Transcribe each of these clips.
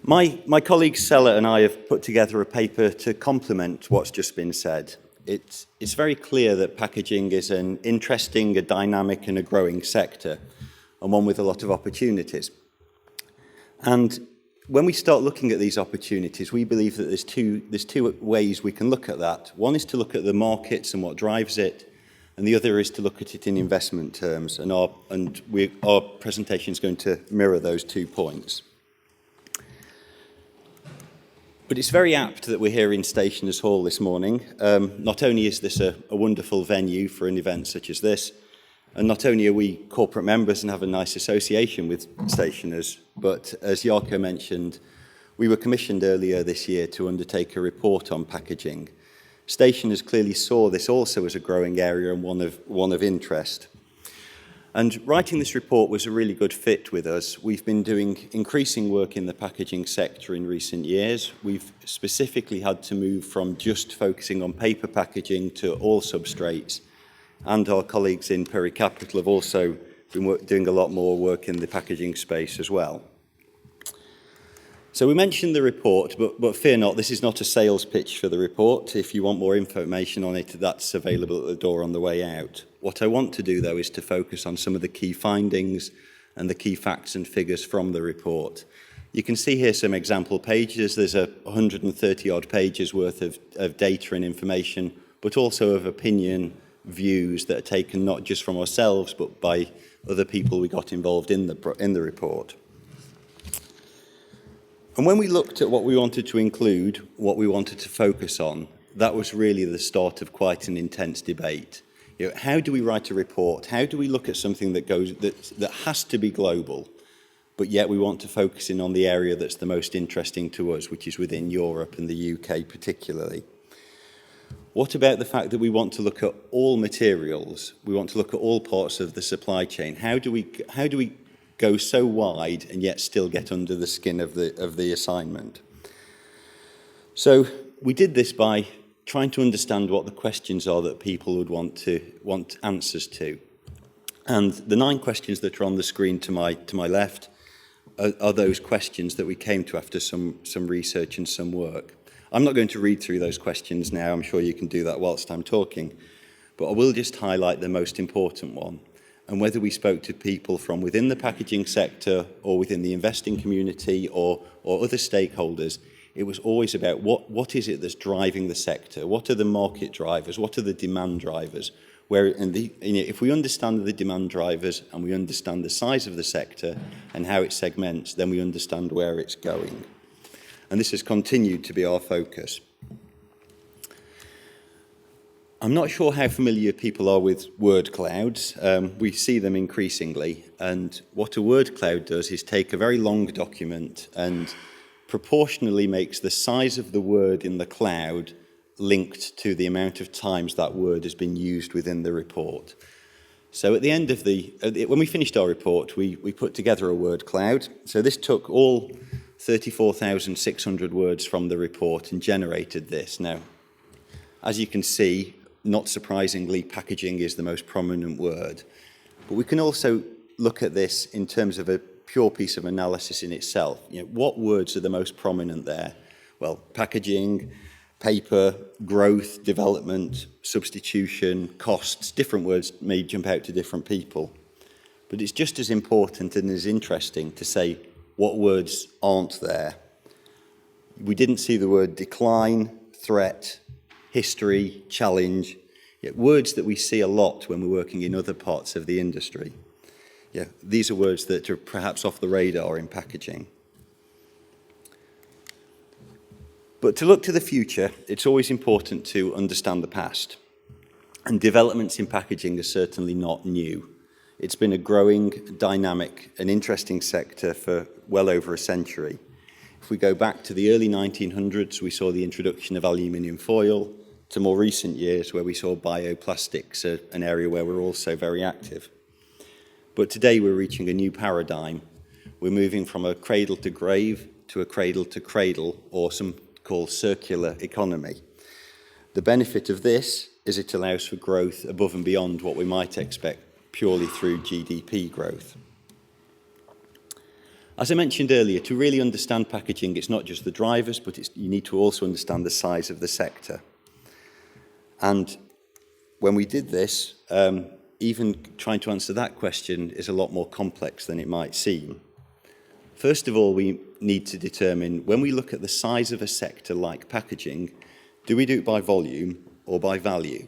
My colleague Sella and I have put together a paper to complement what's just been said. It's very clear that packaging is an interesting, a dynamic and a growing sector, and one with a lot of opportunities. And when we start looking at these opportunities, we believe that there's two ways we can look at that. One is to look at the markets and what drives it, and the other is to look at it in investment terms, and our presentation is going to mirror those 2 points. But it's very apt that we're here in Stationers' Hall this morning. Not only is this a wonderful venue for an event such as this, and not only are we corporate members and have a nice association with Stationers, but as Jarko mentioned, we were commissioned earlier this year to undertake a report on packaging. Stationers clearly saw this also as a growing area and one of interest. And writing this report was a really good fit with us. We've been doing increasing work in the packaging sector in recent years. We've specifically had to move from just focusing on paper packaging to all substrates. And our colleagues in Poyry Capital have also been doing a lot more work in the packaging space as well. So we mentioned the report, but fear not, this is not a sales pitch for the report. If you want more information on it, that's available at the door on the way out. What I want to do, though, is to focus on some of the key findings and the key facts and figures from the report. You can see here some example pages. There's 130-odd pages worth of data and information, but also of opinion views that are taken not just from ourselves, but by other people we got involved in the report. And when we looked at what we wanted to include, what we wanted to focus on, that was really the start of quite an intense debate. You know, how do we write a report? How do we look at something that has to be global, but yet we want to focus in on the area that's the most interesting to us, which is within Europe and the UK particularly? What about the fact that we want to look at all materials? We want to look at all parts of the supply chain. How do we go so wide and yet still get under the skin of the assignment? So we did this by trying to understand what the questions are that people would want answers to. And the 9 questions that are on the screen to my left are those questions that we came to after some research and some work. I'm not going to read through those questions now. I'm sure you can do that whilst I'm talking. But I will just highlight the most important one. And whether we spoke to people from within the packaging sector or within the investing community or other stakeholders, it was always about what is it that's driving the sector? What are the market drivers? What are the demand drivers? If we understand the demand drivers and we understand the size of the sector and how it segments, then we understand where it's going. And this has continued to be our focus. I'm not sure how familiar people are with word clouds. We see them increasingly, and what a word cloud does is take a very long document and proportionally makes the size of the word in the cloud linked to the amount of times that word has been used within the report. So at the end of when we finished our report, we put together a word cloud. So this took all 34,600 words from the report and generated this. Now, as you can see, not surprisingly, packaging is the most prominent word. But we can also look at this in terms of a pure piece of analysis in itself. You know, what words are the most prominent there? Well, packaging, paper, growth, development, substitution, costs, different words may jump out to different people. But it's just as important and as interesting to say what words aren't there. We didn't see the word decline, threat, history, challenge, words that we see a lot when we're working in other parts of the industry. Yeah, these are words that are perhaps off the radar in packaging. But to look to the future, it's always important to understand the past. And developments in packaging are certainly not new. It's been a growing, dynamic and interesting sector for well over a century. If we go back to the early 1900s, we saw the introduction of aluminium foil, to more recent years where we saw bioplastics, an area where we're also very active. But today we're reaching a new paradigm. We're moving from a cradle to grave to a cradle to cradle, or some call circular economy. The benefit of this is it allows for growth above and beyond what we might expect purely through GDP growth. As I mentioned earlier, to really understand packaging, it's not just the drivers, but you need to also understand the size of the sector. And when we did this, even trying to answer that question is a lot more complex than it might seem. First of all, we need to determine, when we look at the size of a sector like packaging, do we do it by volume or by value?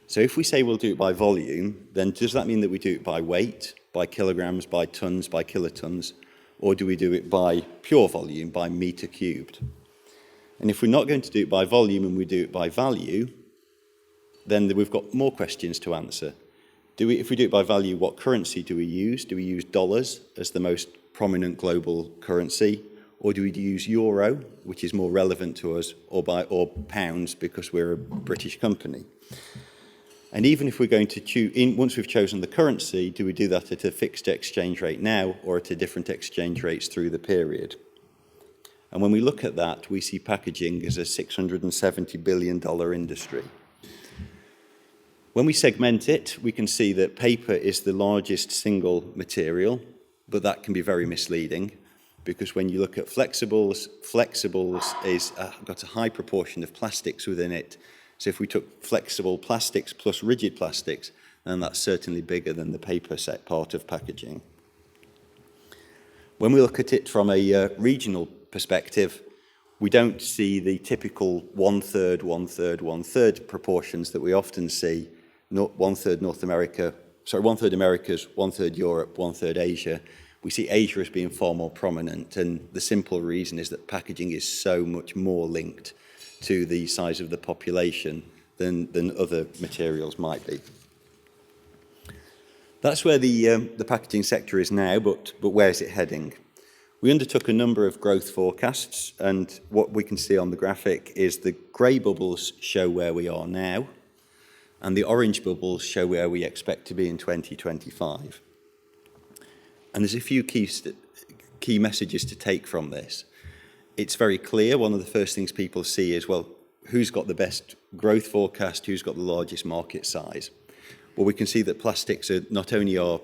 So if we say we'll do it by volume, then does that mean that we do it by weight, by kilograms, by tons, by kilotons, or do we do it by pure volume, by meter cubed? And if we're not going to do it by volume and we do it by value, then we've got more questions to answer. If we do it by value, what currency do we use? Do we use dollars as the most prominent global currency, or do we use euro, which is more relevant to us, or pounds because we're a British company? And even if we're going to choose, once we've chosen the currency, do we do that at a fixed exchange rate now or at a different exchange rates through the period? And when we look at that, we see packaging as a $670 billion industry. When we segment it, we can see that paper is the largest single material, but that can be very misleading because when you look at flexibles is got a high proportion of plastics within it. So if we took flexible plastics plus rigid plastics, then that's certainly bigger than the paper set part of packaging. When we look at it from a regional perspective, we don't see the typical one-third, one-third, one-third proportions that we often see. One-third North America, one-third Americas, one-third Europe, one-third Asia. We see Asia as being far more prominent, and the simple reason is that packaging is so much more linked to the size of the population than other materials might be. That's where the packaging sector is now, but where is it heading? We undertook a number of growth forecasts, and what we can see on the graphic is the grey bubbles show where we are now, and the orange bubbles show where we expect to be in 2025. And there's a few key messages to take from this. It's very clear. One of the first things people see is, well, who's got the best growth forecast? Who's got the largest market size? Well, we can see that plastics are not only are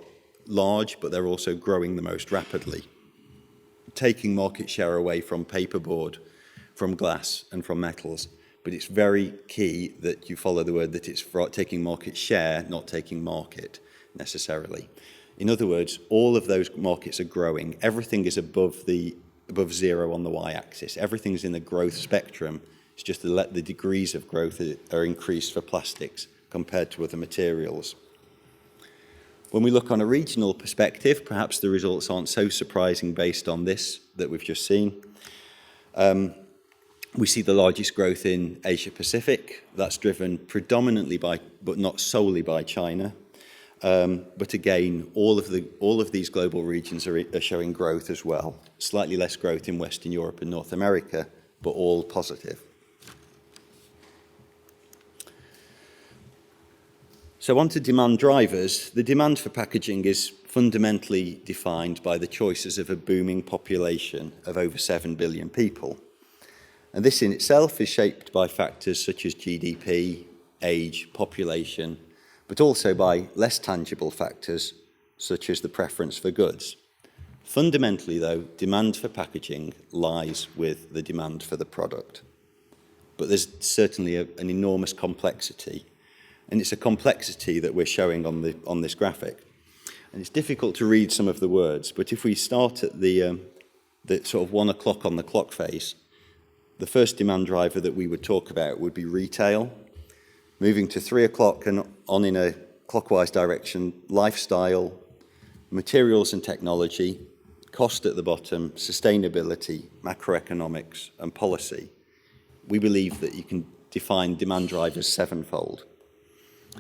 large, but they're also growing the most rapidly, taking market share away from paperboard, from glass, and from metals. But it's very key that you follow the word that it's taking market share, not taking market necessarily. In other words, all of those markets are growing. Everything is above zero on the y-axis. Everything's in the growth spectrum. It's just the degrees of growth are increased for plastics compared to other materials. When we look on a regional perspective, perhaps the results aren't so surprising based on this that we've just seen. We see the largest growth in Asia Pacific. That's driven predominantly by, but not solely by, China. But again, all of these global regions are showing growth as well. Slightly less growth in Western Europe and North America, but all positive. So on to demand drivers. The demand for packaging is fundamentally defined by the choices of a booming population of over 7 billion people. And this in itself is shaped by factors such as GDP, age, population, but also by less tangible factors such as the preference for goods. Fundamentally, though, demand for packaging lies with the demand for the product. But there's certainly an enormous complexity, and it's a complexity that we're showing on this graphic. And it's difficult to read some of the words, but if we start at the sort of 1 o'clock on the clock face, the first demand driver that we would talk about would be retail. Moving to 3 o'clock and on in a clockwise direction, lifestyle, materials and technology, cost at the bottom, sustainability, macroeconomics, and policy. We believe that you can define demand drivers sevenfold.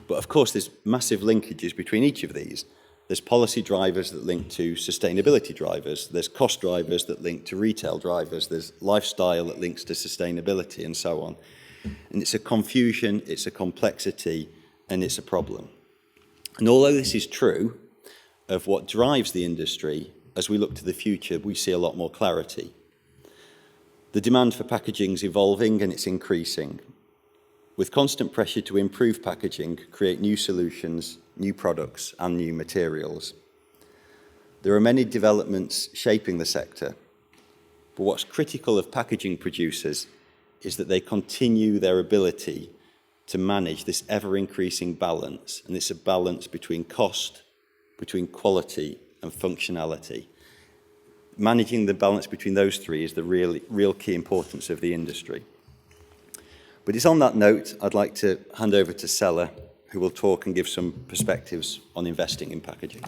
But of course, there's massive linkages between each of these. There's policy drivers that link to sustainability drivers. There's cost drivers that link to retail drivers. There's lifestyle that links to sustainability and so on. And it's a confusion, it's a complexity, and it's a problem. And although this is true of what drives the industry, as we look to the future, we see a lot more clarity. The demand for packaging is evolving and it's increasing. With constant pressure to improve packaging, create new solutions, new products, and new materials. There are many developments shaping the sector, but what's critical of packaging producers is that they continue their ability to manage this ever-increasing balance, and it's a balance between cost, between quality and functionality. Managing the balance between those three is the real key importance of the industry. But it's on that note, I'd like to hand over to Sela, who will talk and give some perspectives on investing in packaging.